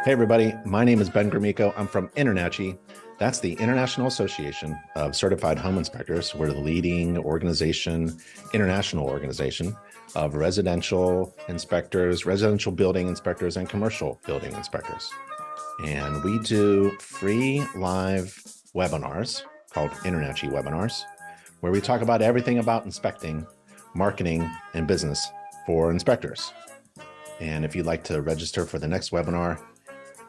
Hey everybody, my name is Ben Gromicko. I'm from INTERNACHI. That's the International Association of Certified Home Inspectors. We're the leading international organization of residential inspectors, residential building inspectors, and commercial building inspectors. And we do free live webinars called INTERNACHI webinars, where we talk about everything about inspecting, marketing, and business for inspectors. And if you'd like to register for the next webinar,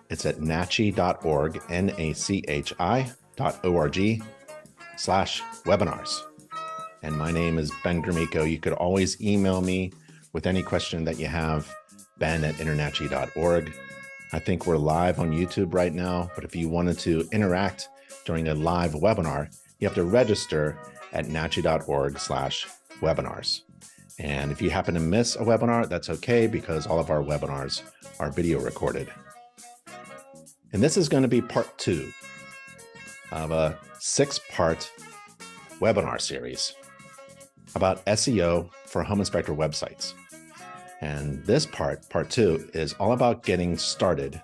it's at nachi.org, nachi.org/webinars. And my name is Ben Gromicko. You could always email me with any question that you have, ben@internachi.org. I think we're live on YouTube right now, but if you wanted to interact during a live webinar, you have to register at nachi.org/webinars. And if you happen to miss a webinar, that's okay, because all of our webinars are video recorded. And this is going to be part 2 of a 6-part webinar series about SEO for home inspector websites. And this part 2, is all about getting started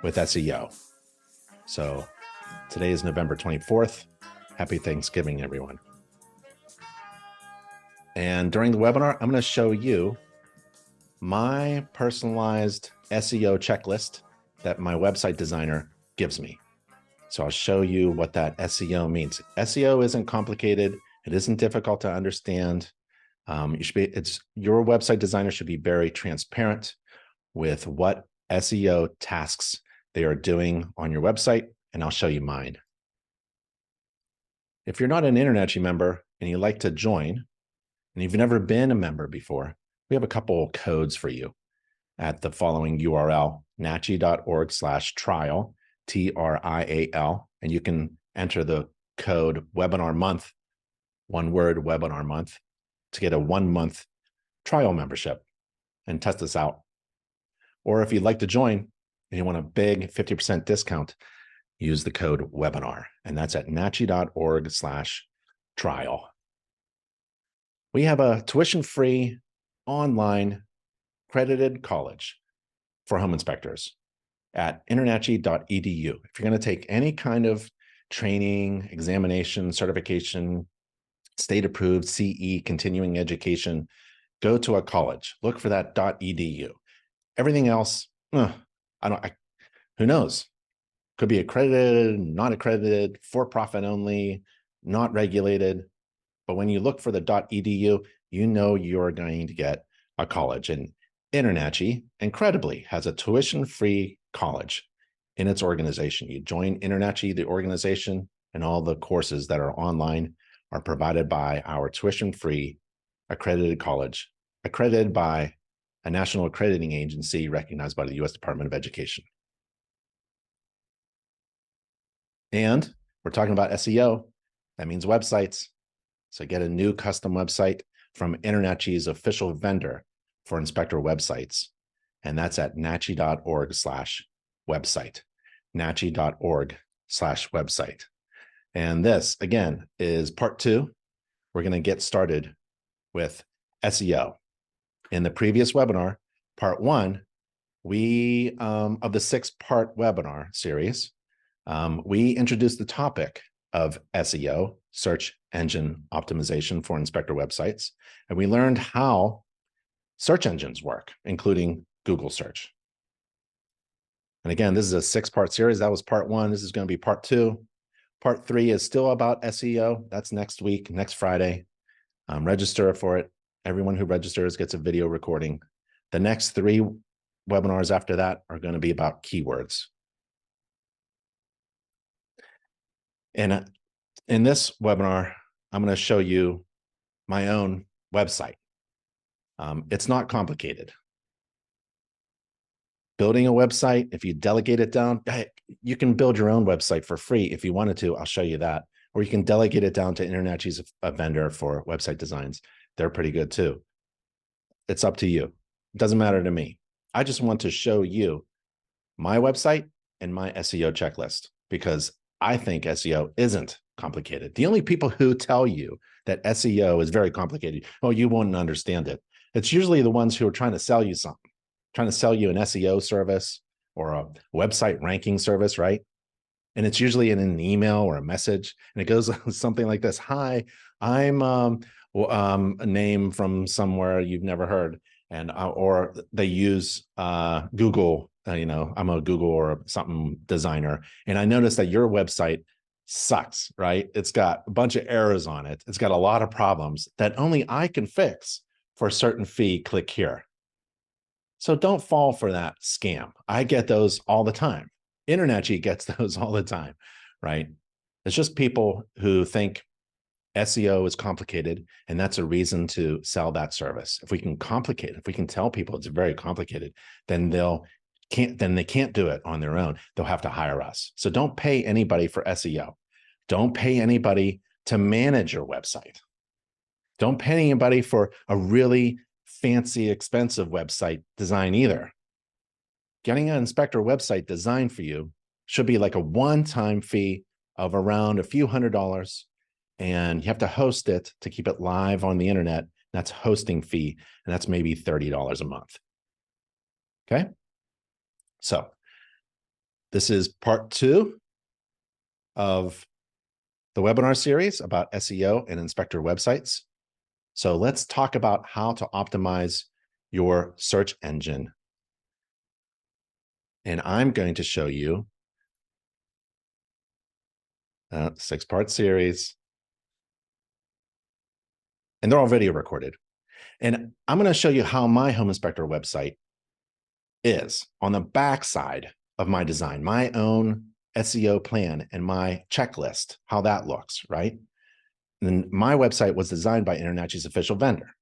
with SEO. So today is November 24th. Happy Thanksgiving, everyone. And during the webinar, I'm going to show you my personalized SEO checklist that my website designer gives me. So I'll show you what that SEO means. SEO isn't complicated. It isn't difficult to understand. Your website designer should be very transparent with what SEO tasks they are doing on your website, and I'll show you mine. If you're not an INTERNACHI member and you'd like to join, and you've never been a member before, we have a couple codes for you at the following URL, nachi.org/trial, TRIAL, and you can enter the code webinar month, one word, webinar month, to get a 1-month trial membership and test this out. Or if you'd like to join and you want a big 50% discount, use the code webinar, and that's at nachi.org/trial. We have a tuition-free online accredited college for home inspectors at internachi.edu. If you're going to take any kind of training, examination, certification, state-approved CE, continuing education, go to a college. Look for that .edu. Everything else, who knows? Could be accredited, not accredited, for-profit only, not regulated. But when you look for the .edu, you know you're going to get a college. And INTERNACHI, incredibly, has a tuition-free college in its organization. You join INTERNACHI, the organization, and all the courses that are online are provided by our tuition-free accredited college, accredited by a national accrediting agency recognized by the U.S. Department of Education. And we're talking about SEO. That means websites. So get a new custom website from INTERNACHI's official vendor for inspector websites. And that's at nachi.org/website, nachi.org/website. And this, again, is part 2. We're going to get started with SEO. In the previous webinar, part 1, of the 6-part webinar series, we introduced the topic of SEO, search engine optimization for inspector websites. And we learned how search engines work, including Google search. And again, this is a 6-part series. That was part 1. This is going to be part 2. Part 3 is still about SEO. That's next week, next Friday. Register for it. Everyone who registers gets a video recording. The next 3 webinars after that are going to be about keywords. And in this webinar, I'm going to show you my own website. It's not complicated. Building a website, if you delegate it down, you can build your own website for free if you wanted to. I'll show you that. Or you can delegate it down to INTERNACHI's a vendor for website designs. They're pretty good too. It's up to you. It doesn't matter to me. I just want to show you my website and my SEO checklist, because I think SEO isn't complicated. The only people who tell you that SEO is very complicated, oh, you won't understand it. It's usually the ones who are trying to sell you something, trying to sell you an SEO service or a website ranking service, right? And it's usually in an email or a message, and it goes something like this: "Hi, I'm a name from somewhere you've never heard," and or they use Google. I'm a Google or something designer, and I noticed that your website sucks. Right? It's got a bunch of errors on it. It's got a lot of problems that only I can fix for a certain fee. Click here. So don't fall for that scam. I get those all the time. InterNACHI gets those all the time, right? It's just people who think SEO is complicated, and that's a reason to sell that service. If we can complicate it, if we can tell people it's very complicated, then they can't do it on their own. They'll have to hire us. So don't pay anybody for SEO. Don't pay anybody to manage your website. Don't pay anybody for a really fancy, expensive website design either. Getting an inspector website designed for you should be like a one-time fee of around a few $100s, and you have to host it to keep it live on the internet. That's hosting fee, and that's maybe $30 a month. Okay? So this is part 2 of the webinar series about SEO and inspector websites. So let's talk about how to optimize your search engine. And I'm going to show you a 6-part series. And they're all video recorded. And I'm going to show you how my home inspector website is on the back side of my design, my own SEO plan and my checklist, how that looks, right? And my website was designed by InterNACHI's official vendor.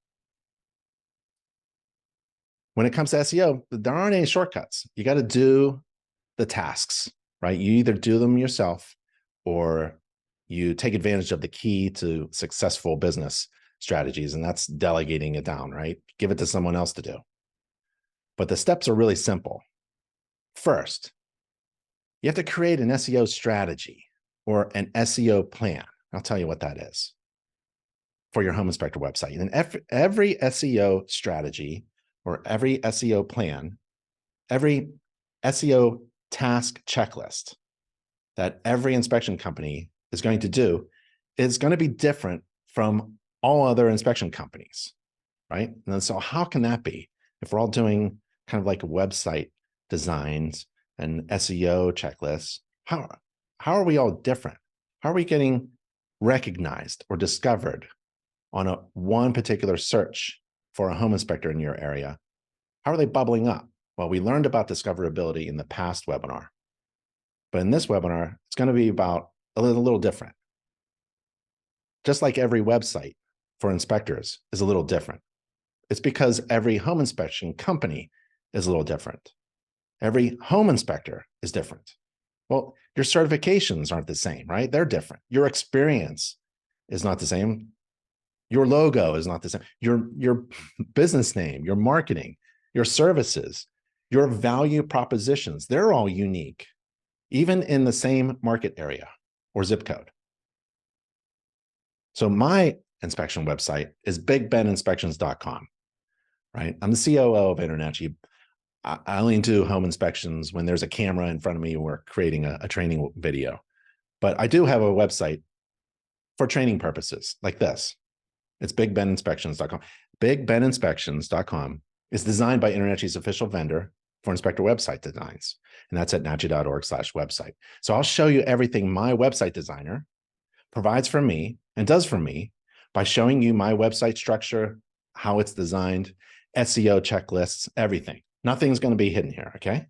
When it comes to SEO, there aren't any shortcuts. You got to do the tasks, right? You either do them yourself or you take advantage of the key to successful business strategies, and that's delegating it down, right? Give it to someone else to do. But the steps are really simple. First, you have to create an SEO strategy or an SEO plan. I'll tell you what that is for your home inspector website. And every SEO strategy or every SEO plan, every SEO task checklist that every inspection company is going to do is going to be different from all other inspection companies, right? And so how can that be? If we're all doing kind of like website designs and SEO checklists, how are we all different? How are we getting recognized or discovered on one particular search for a home inspector in your area? How are they bubbling up? Well, we learned about discoverability in the past webinar, but in this webinar, it's going to be about a little different. Just like every website for inspectors is a little different. It's because every home inspection company is a little different. Every home inspector is different. Well, your certifications aren't the same, right? They're different. Your experience is not the same. Your logo is not the same. Your business name, your marketing, your services, your value propositions, they're all unique, even in the same market area or zip code. So my inspection website is bigbeninspections.com, right? I'm the COO of InterNACHI. I only do home inspections when there's a camera in front of me or we're creating a training video. But I do have a website for training purposes like this. It's bigbeninspections.com. Bigbeninspections.com is designed by InterNACHI's official vendor for inspector website designs. And that's at nachi.org/website. So I'll show you everything my website designer provides for me and does for me by showing you my website structure, how it's designed, SEO checklists, everything. Nothing's going to be hidden here, okay?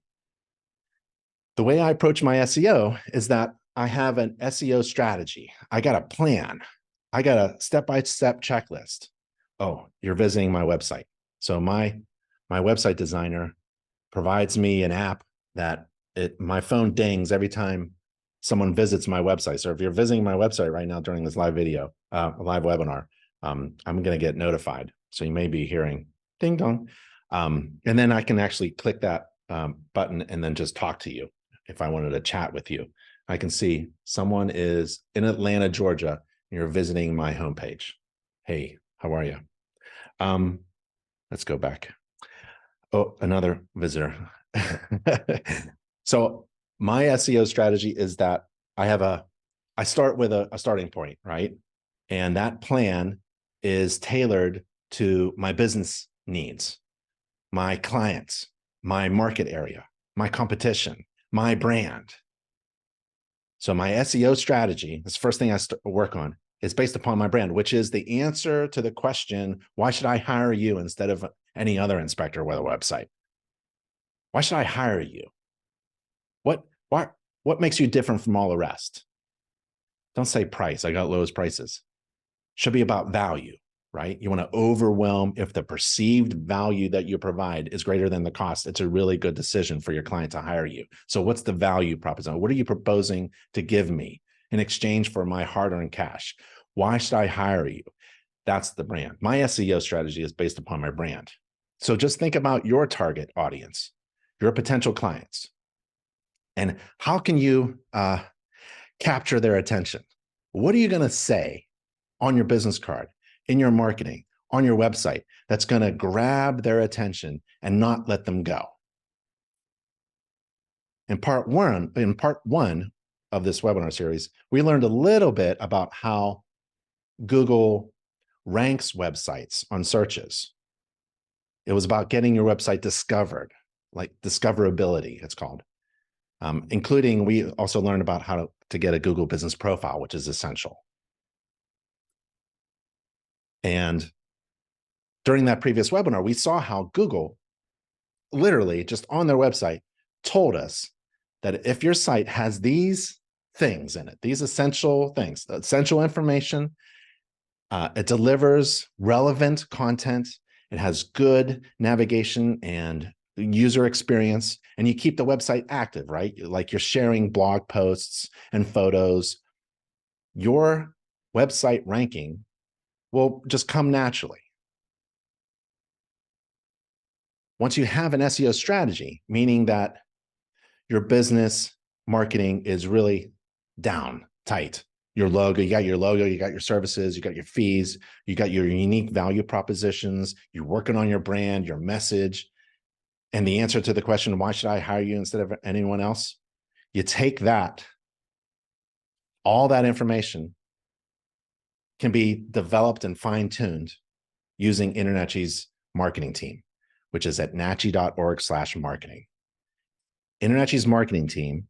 The way I approach my SEO is that I have an SEO strategy. I got a plan. I got a step-by-step checklist. Oh, you're visiting my website. So my website designer provides me an app that my phone dings every time someone visits my website. So if you're visiting my website right now during this live video, live webinar, I'm going to get notified. So you may be hearing ding dong. And then I can actually click that button and then just talk to you if I wanted to chat with you. I can see someone is in Atlanta, Georgia, and you're visiting my homepage. Hey, how are you? Let's go back. Oh, another visitor. So my SEO strategy is that I start with a starting point, right? And that plan is tailored to my business needs, my clients, my market area, my competition, my brand. So my SEO strategy, this first thing I work on, is based upon my brand, which is the answer to the question, why should I hire you instead of any other inspector with a website? Why should I hire you? What makes you different from all the rest? Don't say price. I got lowest prices. Should be about value, right? You want to overwhelm. If the perceived value that you provide is greater than the cost, it's a really good decision for your client to hire you. So what's the value proposition? What are you proposing to give me in exchange for my hard-earned cash? Why should I hire you? That's the brand. My SEO strategy is based upon my brand. So just think about your target audience, your potential clients, and how can you capture their attention? What are you going to say on your business card, in your marketing, on your website that's going to grab their attention and not let them go? In part one of this webinar series, we learned a little bit about how Google ranks websites on searches. It was about getting your website discovered, like discoverability, it's called. Including, we also learned about how to get a Google business profile, which is essential. And during that previous webinar, we saw how Google literally just on their website told us that if your site has these things in it, these essential things, essential information, it delivers relevant content, it has good navigation and user experience, and you keep the website active, right? Like you're sharing blog posts and photos, your website ranking will just come naturally. Once you have an SEO strategy, meaning that your business marketing is really down tight, your logo, you got your services, you got your fees, you got your unique value propositions, you're working on your brand, your message, and the answer to the question, why should I hire you instead of anyone else? You take that, all that information can be developed and fine-tuned using InterNACHI's marketing team, which is at nachi.org/marketing. InterNACHI's marketing team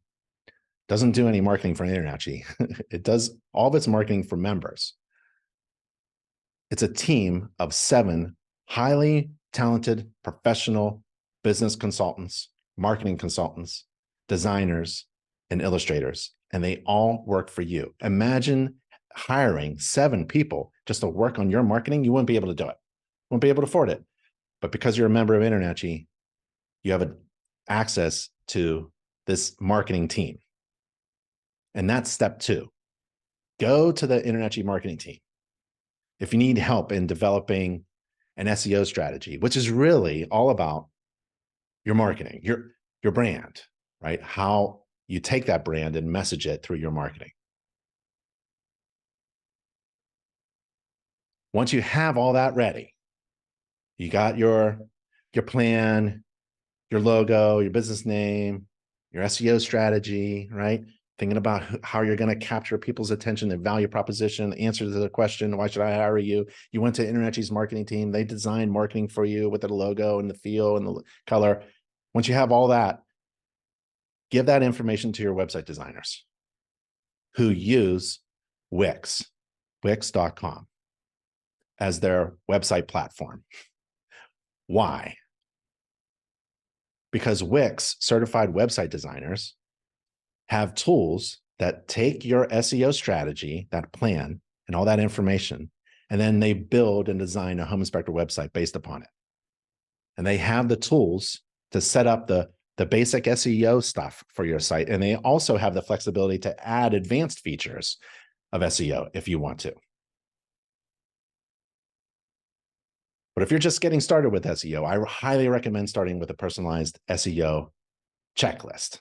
doesn't do any marketing for InterNACHI. It does all of its marketing for members. It's a team of 7 highly talented professional business consultants, marketing consultants, designers, and illustrators, and they all work for you. Imagine hiring 7 people just to work on your marketing. You wouldn't be able to do it. You wouldn't be able to afford it. But because you're a member of InterNACHI, you have access to this marketing team. And that's step 2. Go to the InterNACHI marketing team. If you need help in developing an SEO strategy, which is really all about your marketing, your brand, right? How you take that brand and message it through your marketing. Once you have all that ready, you got your plan, your logo, your business name, your SEO strategy, right? Thinking about how you're going to capture people's attention, their value proposition, the answer to the question, why should I hire you? You went to InterNACHI's marketing team. They designed marketing for you with the logo and the feel and the color. Once you have all that, give that information to your website designers who use Wix, Wix.com, as their website platform. Why? Because Wix certified website designers have tools that take your SEO strategy, that plan, and all that information, and then they build and design a home inspector website based upon it. And they have the tools to set up the basic SEO stuff for your site. And they also have the flexibility to add advanced features of SEO if you want to. But if you're just getting started with SEO, I highly recommend starting with a personalized SEO checklist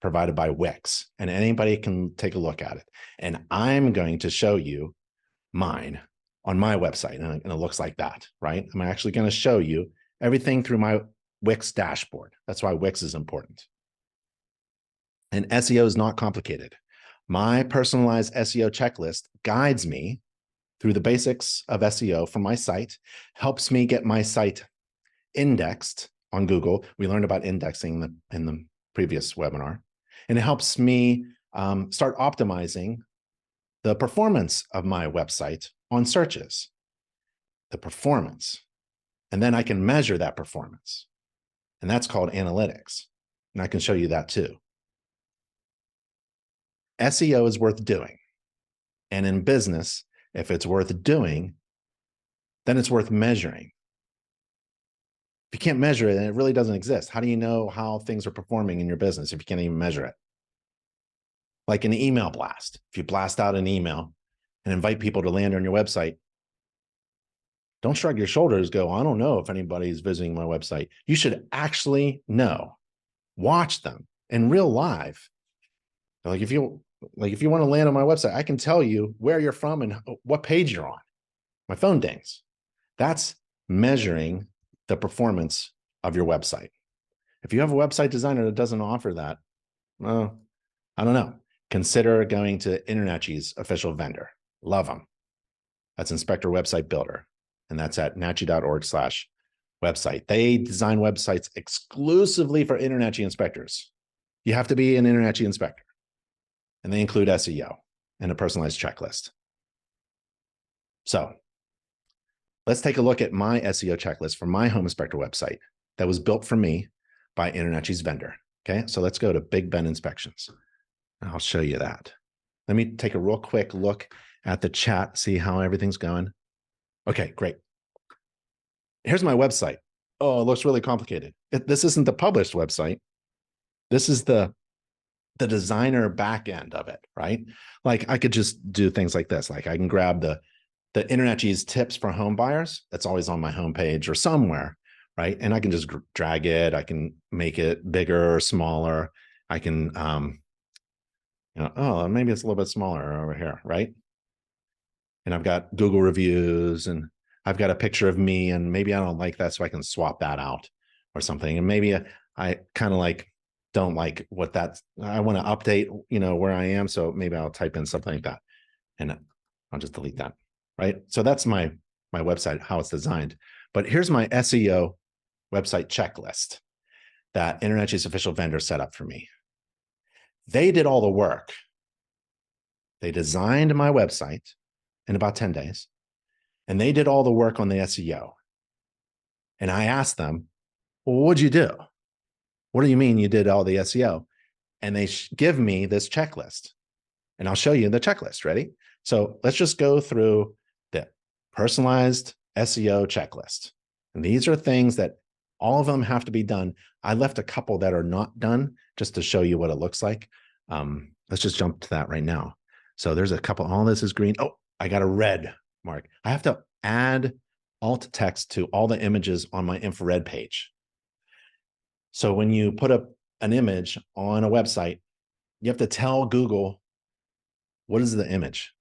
provided by Wix, and anybody can take a look at it. And I'm going to show you mine on my website, and it looks like that, right? I'm actually going to show you everything through my Wix dashboard. That's why Wix is important. And SEO is not complicated. My personalized SEO checklist guides me through the basics of SEO for my site, helps me get my site indexed on Google. We learned about indexing in the previous webinar. And it helps me start optimizing the performance of my website on searches, the performance. And then I can measure that performance. And that's called analytics. And I can show you that too. SEO is worth doing. And in business, if it's worth doing, then it's worth measuring. If you can't measure it, then it really doesn't exist. How do you know how things are performing in your business if you can't even measure it? Like an email blast. If you blast out an email and invite people to land on your website, don't shrug your shoulders, go, I don't know if anybody's visiting my website. You should actually know. Watch them in real live. Like if you want to land on my website, I can tell you where you're from and what page you're on. My phone dings. That's measuring the performance of your website. If you have a website designer that doesn't offer that, well, I don't know. Consider going to InterNACHI's official vendor. Love them. That's Inspector Website Builder. And that's at nachi.org/website. They design websites exclusively for InterNACHI inspectors. You have to be an InterNACHI inspector. And they include SEO and a personalized checklist. So let's take a look at my SEO checklist for my home inspector website that was built for me by InterNACHI's vendor. Okay, so let's go to Big Ben Inspections. And I'll show you that. Let me take a real quick look at the chat, see how everything's going. Okay, great. Here's my website. Oh, it looks really complicated. This isn't the published website. This is the designer back end of it, right? Like I could just do things like this. Like I can grab the InterNACHI's tips for home buyers. That's always on my homepage or somewhere, right? And I can just drag it. I can make it bigger or smaller. I can, oh, maybe it's a little bit smaller over here, right? And I've got Google reviews and I've got a picture of me and maybe I don't like that, so I can swap that out or something. And maybe I kind of like don't like what that's, I want to update, where I am. So maybe I'll type in something like that and I'll just delete that, right? So that's my website, how it's designed. But here's my SEO website checklist that InterNACHI's official vendor set up for me. They did all the work. They designed my website in about 10 days, and they did all the work on the SEO. And I asked them, well, what'd you do? What do you mean you did all the SEO? And they give me this checklist. And I'll show you the checklist. Ready? So let's just go through the personalized SEO checklist. And these are things that all of them have to be done. I left a couple that are not done just to show you what it looks like. Let's just jump to that right now. So there's a couple, all this is green. Oh, I got a red mark. I have to add alt text to all the images on my infrared page. So when you put up an image on a website, you have to tell Google, what is the image?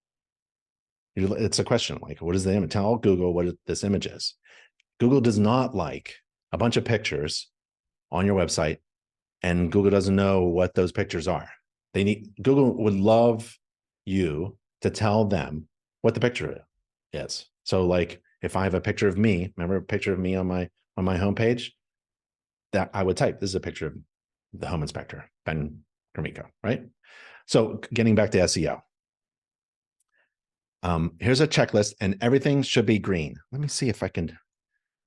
It's a question like, what is the image? Tell Google what this image is. Google does not like a bunch of pictures on your website, and Google doesn't know what those pictures are. Google would love you to tell them what the picture is. So like if I have a picture of me, remember a picture of me on my homepage, that I would type, this is a picture of the home inspector, Ben Gromicko, right? So getting back to SEO. Here's a checklist and everything should be green. Let me see if I can,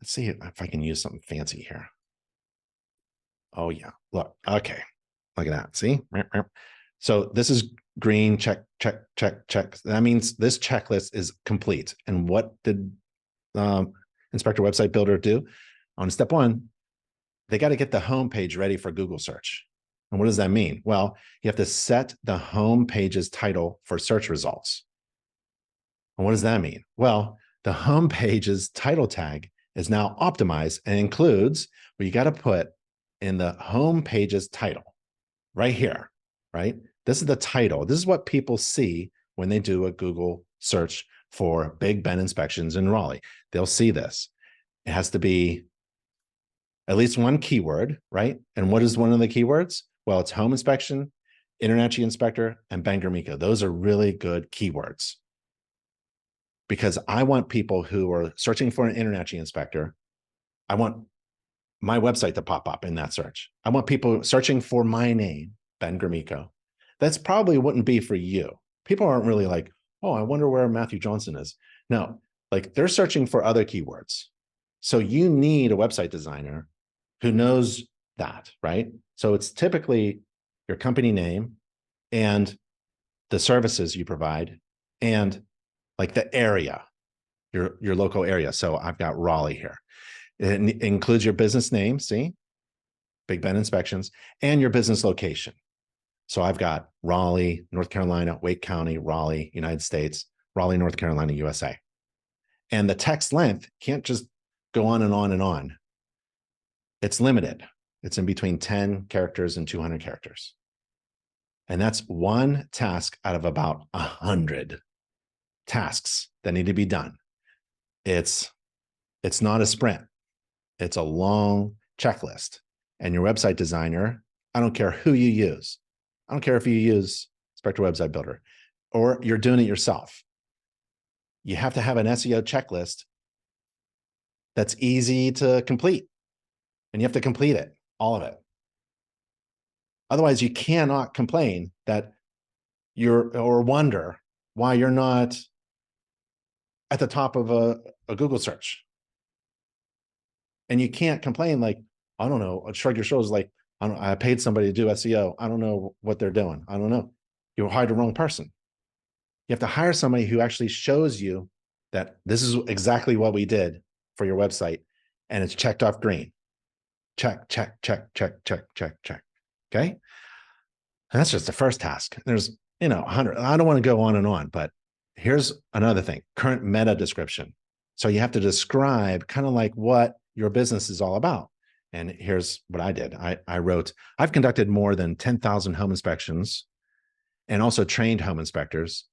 let's see if I can use something fancy here. Oh yeah, look, okay. Look at that, see? So this is green, check, check, check, check. That means this checklist is complete. And what did Inspector Website Builder do? On step one, they got to get the home page ready for Google search. And what does that mean? Well, you have to set the home page's title for search results. And what does that mean? Well, the home page's title tag is now optimized and includes what you got to put in the home page's title right here, right? This is the title. This is what people see when they do a Google search for Big Ben inspections in Raleigh. They'll see this. It has to be at least one keyword, right? And what is one of the keywords? Well, it's home inspection InterNACHI Inspector, and Ben Gromicko. Those are really good keywords because I want people who are searching for an InterNACHI Inspector. I want my website to pop up in that search. I want people searching for my name, Ben Gromicko. That's probably wouldn't be for you. People aren't really like, oh, I wonder where Matthew Johnson is. No, like they're searching for other keywords. So you need a website designer who knows that, right? So it's typically your company name and the services you provide and like the area, your local area. So I've got Raleigh here. It includes your business name, see, Big Ben Inspections, and your business location. So I've got Raleigh, North Carolina, Wake County, Raleigh, United States, Raleigh, North Carolina, USA. And the text length can't just go on and on and on. It's limited. It's in between 10 characters and 200 characters. And that's one task out of about 100 tasks that need to be done. It's not a sprint. It's a long checklist. And your website designer, I don't care who you use. I don't care if you use Spectre Website Builder or you're doing it yourself. You have to have an SEO checklist that's easy to complete. And you have to complete it, all of it. Otherwise, you cannot complain that or wonder why you're not at the top of a Google search. And you can't complain like, I don't know, shrug your shoulders like, I paid somebody to do SEO. I don't know what they're doing. I don't know. You hired the wrong person. You have to hire somebody who actually shows you that this is exactly what we did for your website. And it's checked off green. Check, check, check, check, check, check, check. Okay. And that's just the first task. There's, 100. I don't want to go on and on, but here's another thing, current meta description. So you have to describe kind of like what your business is all about. And here's what I did. I wrote, I've conducted more than 10,000 home inspections and also trained home inspectors.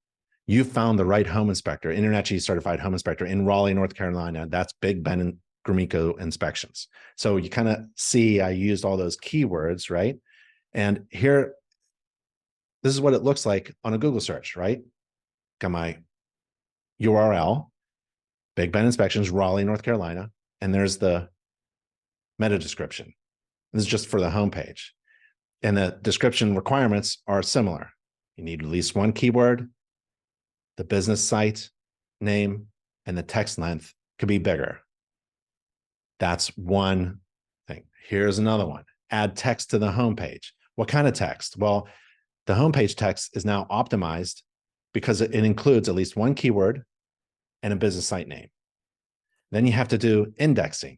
You found the right home inspector, InterNACHI certified home inspector in Raleigh, North Carolina. That's Big Ben Gromicko Inspections. So you kind of see I used all those keywords, right? And here, this is what it looks like on a Google search, right? Got my URL, Big Ben Inspections, Raleigh, North Carolina, and there's the meta description. This is just for the homepage. And the description requirements are similar. You need at least one keyword, the business site name, and the text length could be bigger. That's one thing. Here's another one. Add text to the homepage. What kind of text? Well, the homepage text is now optimized because it includes at least one keyword and a business site name. Then you have to do indexing.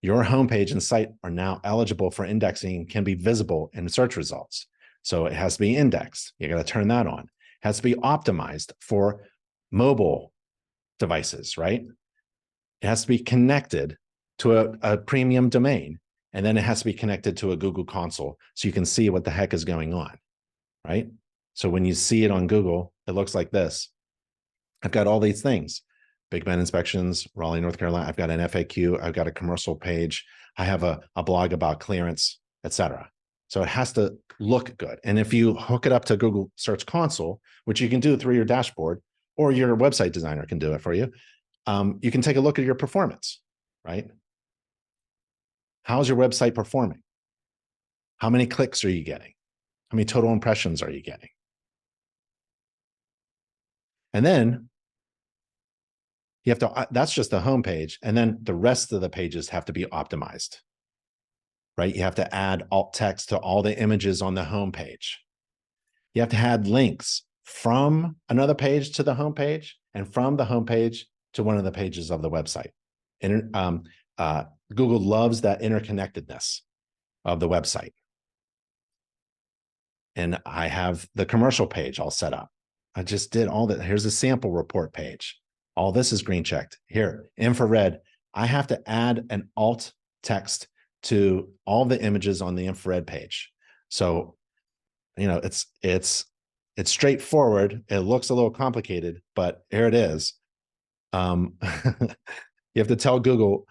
Your homepage and site are now eligible for indexing and can be visible in search results. So it has to be indexed. You got to turn that on. It has to be optimized for mobile devices, right? It has to be connected to a premium domain. And then it has to be connected to a Google console so you can see what the heck is going on, right? So when you see it on Google, it looks like this. I've got all these things. Big Ben Inspections, Raleigh, North Carolina. I've got an FAQ. I've got a commercial page. I have a blog about clearance, etc. So it has to look good. And if you hook it up to Google Search Console, which you can do through your dashboard, or your website designer can do it for you, you can take a look at your performance, right? How's your website performing? How many clicks are you getting? How many total impressions are you getting? And then you have to, that's just the home page. And then the rest of the pages have to be optimized, right? You have to add alt text to all the images on the home page. You have to add links from another page to the home page and from the home page to one of the pages of the website. And Google loves that interconnectedness of the website. And I have the commercial page all set up. I just did all that. Here's a sample report page. All this is green checked. Here, infrared. I have to add an alt text to all the images on the infrared page. So, it's straightforward. It looks a little complicated, but here it is. You have to tell Google,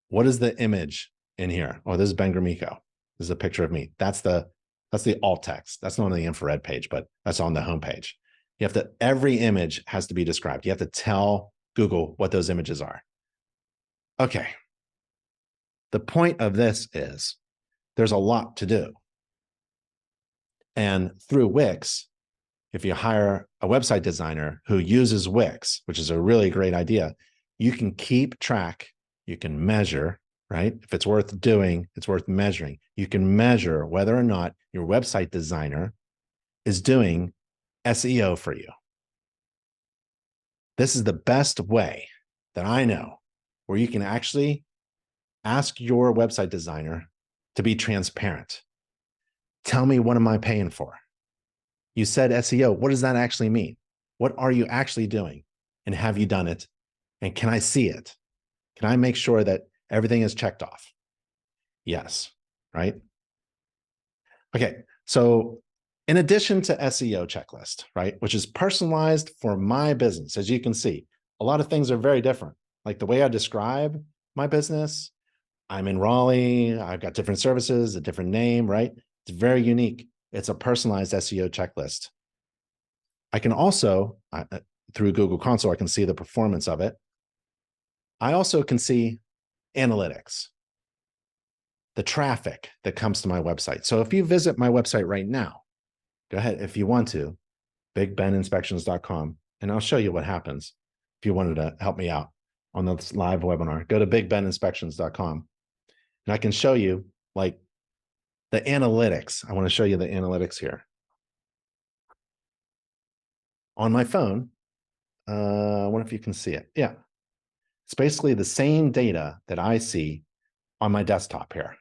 what is the image in here? Oh, this is Ben Gromicko. This is a picture of me. That's the That's the alt text. That's not on the infrared page, but that's on the homepage. You have to, every image has to be described. You have to tell Google what those images are. Okay. The point of this is there's a lot to do. And through Wix, if you hire a website designer who uses Wix, which is a really great idea, you can keep track, you can measure, right? If it's worth doing, it's worth measuring. You can measure whether or not your website designer is doing SEO for you. This is the best way that I know where you can actually ask your website designer to be transparent. Tell me, what am I paying for? You said SEO. What does that actually mean? What are you actually doing? And have you done it? And can I see it? Can I make sure that everything is checked off? Yes, right? Okay, so in addition to SEO checklist, right, which is personalized for my business, as you can see, a lot of things are very different. Like the way I describe my business, I'm in Raleigh, I've got different services, a different name, right? It's very unique. It's a personalized SEO checklist. I can also, through Google Console, I can see the performance of it. I also can see analytics, the traffic that comes to my website. So if you visit my website right now, go ahead, if you want to, bigbeninspections.com, and I'll show you what happens if you wanted to help me out on this live webinar. Go to bigbeninspections.com, and I can show you like the analytics. I want to show you the analytics here. On my phone, I wonder if you can see it. Yeah. It's basically the same data that I see on my desktop here.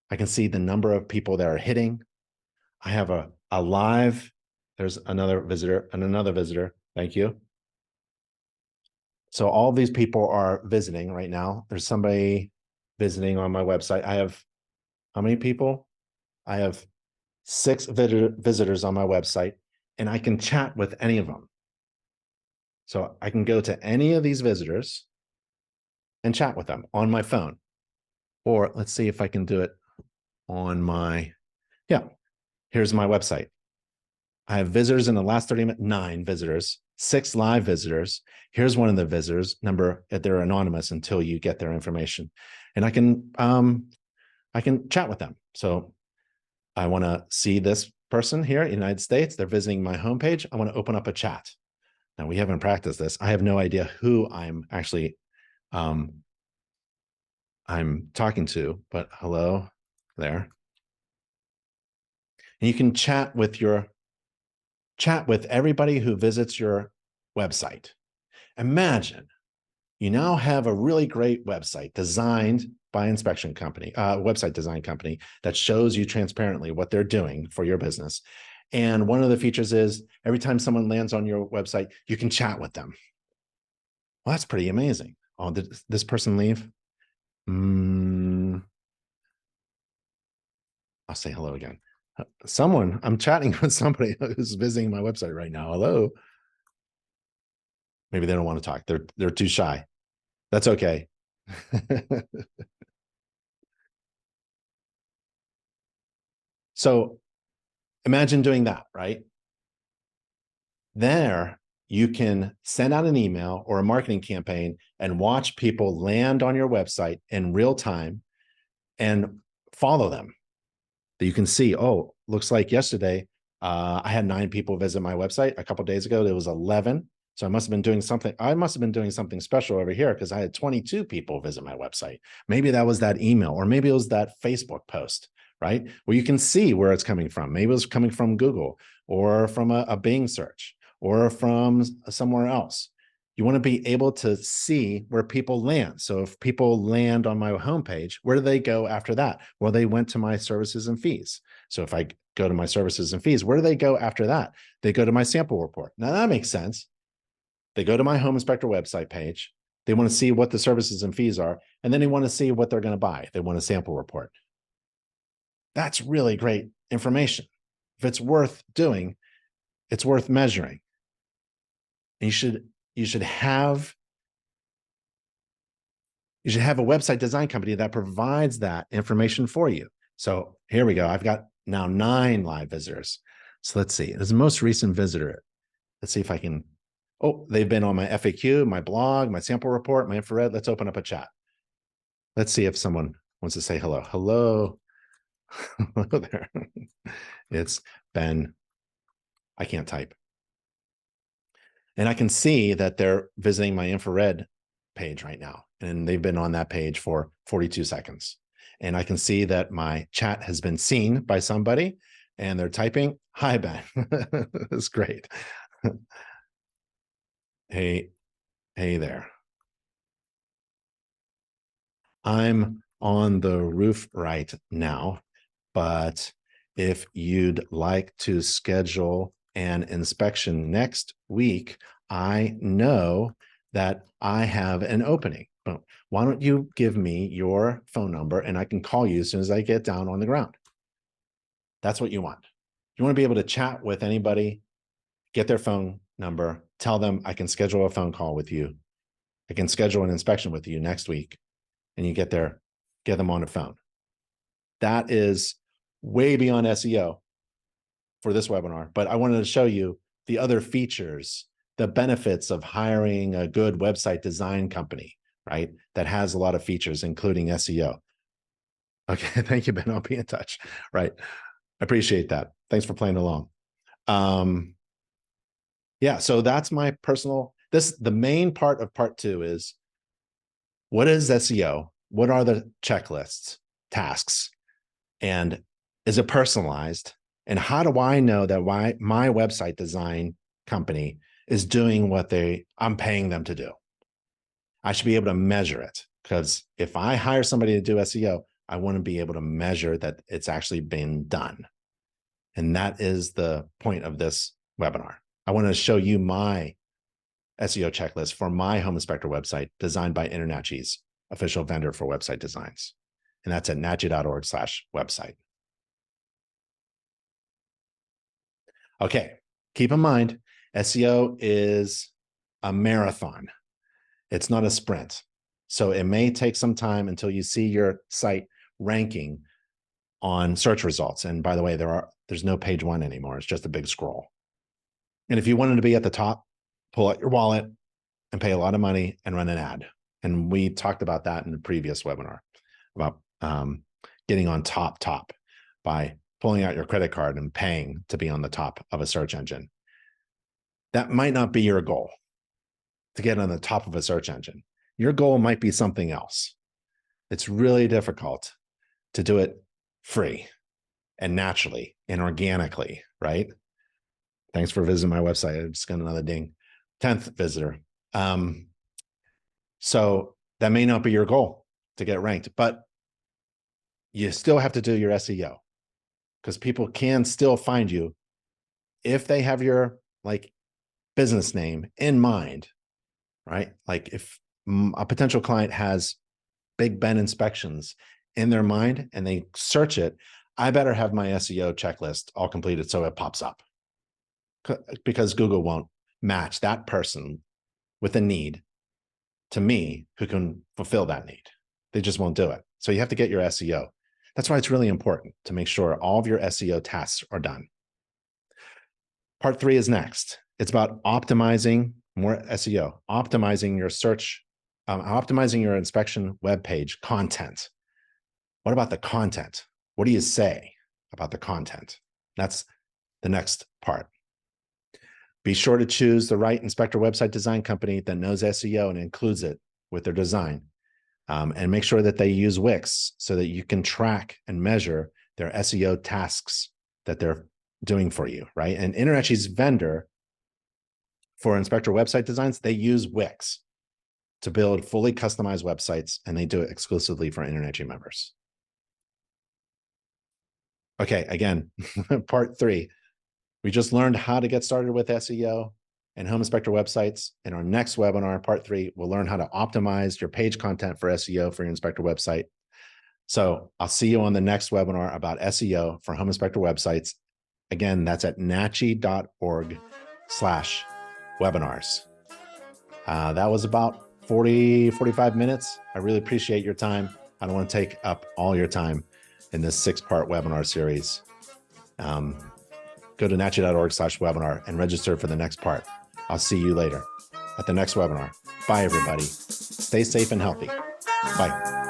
I can see the number of people that are hitting. I have a live, there's another visitor and another visitor. Thank you. So all these people are visiting right now. There's somebody visiting on my website. I have, how many people? I have 6 visitors on my website, and I can chat with any of them. So I can go to any of these visitors and chat with them on my phone. Or let's see if I can do it on my, yeah, here's my website. I have visitors in the last 30 minutes, 9 visitors, 6 live visitors. Here's one of the visitors, number, they're anonymous until you get their information. And I can chat with them. So I want to see this person here in the United States. They're visiting my homepage. I want to open up a chat. Now, we haven't practiced this. I have no idea who I'm actually I'm talking to, but hello there. And you can chat with everybody who visits your website. Imagine you now have a really great website designed by inspection company, website design company that shows you transparently what they're doing for your business. And one of the features is every time someone lands on your website, you can chat with them. Well, that's pretty amazing. Oh, did this person leave? I'll say hello again. I'm chatting with somebody who's visiting my website right now. Hello. Maybe they don't want to talk. They're too shy. That's okay. So imagine doing that, right? There, you can send out an email or a marketing campaign and watch people land on your website in real time and follow them. You can see, oh, looks like yesterday I had 9 people visit my website. A couple of days ago, there was 11. So I must have been doing something. I must have been doing something special over here because I had 22 people visit my website. Maybe that was that email, or maybe it was that Facebook post, right? Where you can see where it's coming from. Maybe it was coming from Google or from a Bing search or from somewhere else. You want to be able to see where people land. So if people land on my homepage, where do they go after that? Well, they went to my services and fees. So if I go to my services and fees, where do they go after that? They go to my sample report. Now that makes sense. They go to my home inspector website page. They want to see what the services and fees are, and then they want to see what they're going to buy. They want a sample report. That's really great information. If it's worth doing, it's worth measuring. And you should have a website design company that provides that information for you. So here we go. I've got now 9 live visitors. So let's see. This is the most recent visitor. Let's see if I can. Oh, they've been on my FAQ, my blog, my sample report, my infrared. Let's open up a chat. Let's see if someone wants to say hello. Hello. Hello there. It's Ben. I can't type. And I can see that they're visiting my infrared page right now. And they've been on that page for 42 seconds. And I can see that my chat has been seen by somebody and they're typing, "Hi, Ben." That's great. Hey there. I'm on the roof right now, but if you'd like to schedule an inspection next week, I know that I have an opening. But why don't you give me your phone number and I can call you as soon as I get down on the ground? That's what you want. You want to be able to chat with anybody, get their phone number, tell them I can schedule a phone call with you. I can schedule an inspection with you next week, and you get them on the phone. That is way beyond SEO for this webinar, but I wanted to show you the other features, the benefits of hiring a good website design company, right? That has a lot of features, including SEO. Okay, thank you, Ben. I'll be in touch. Right. I appreciate that. Thanks for playing along. Yeah, so that's my personal, the main part of part 2 is, what is SEO? What are the checklists, tasks? And is it personalized? And how do I know that my website design company is doing what I'm paying them to do? I should be able to measure it, because if I hire somebody to do SEO, I want to be able to measure that it's actually been done. And that is the point of this webinar. I want to show you my SEO checklist for my home inspector website designed by InterNACHI's official vendor for website designs. And that's at nachi.org/website. Okay, keep in mind, SEO is a marathon. It's not a sprint. So it may take some time until you see your site ranking on search results. And by the way, there's no page 1 anymore. It's just a big scroll. And if you wanted to be at the top, pull out your wallet and pay a lot of money and run an ad. And we talked about that in the previous webinar about getting on top by pulling out your credit card and paying to be on the top of a search engine. That might not be your goal, to get on the top of a search engine. Your goal might be something else. It's really difficult to do it free and naturally and organically, right? Thanks for visiting my website. I just got another ding. 10th visitor. So that may not be your goal to get ranked, but you still have to do your SEO, because people can still find you if they have your business name in mind, right? Like if a potential client has Big Ben Inspections in their mind and they search it, I better have my SEO checklist all completed so it pops up, because Google won't match that person with a need to me who can fulfill that need. They just won't do it. So you have to get your SEO. That's why it's really important to make sure all of your SEO tasks are done. Part 3 is next. It's about optimizing more SEO, optimizing your search, optimizing your inspection web page content. What about the content? What do you say about the content? That's the next part. Be sure to choose the right inspector website design company that knows SEO and includes it with their design. And make sure that they use Wix so that you can track and measure their SEO tasks that they're doing for you, right? And InterNACHI's vendor for inspector website designs, they use Wix to build fully customized websites, and they do it exclusively for InterNACHI members. Okay, again, part 3. We just learned how to get started with SEO and home inspector websites. In our next webinar, part 3, we'll learn how to optimize your page content for SEO for your inspector website. So I'll see you on the next webinar about SEO for home inspector websites. Again, that's at nachi.org/webinars. That was about 45 minutes. I really appreciate your time. I don't want to take up all your time in this 6-part webinar series. Go to natchi.org/webinar and register for the next part. I'll see you later at the next webinar. Bye, everybody. Stay safe and healthy. Bye.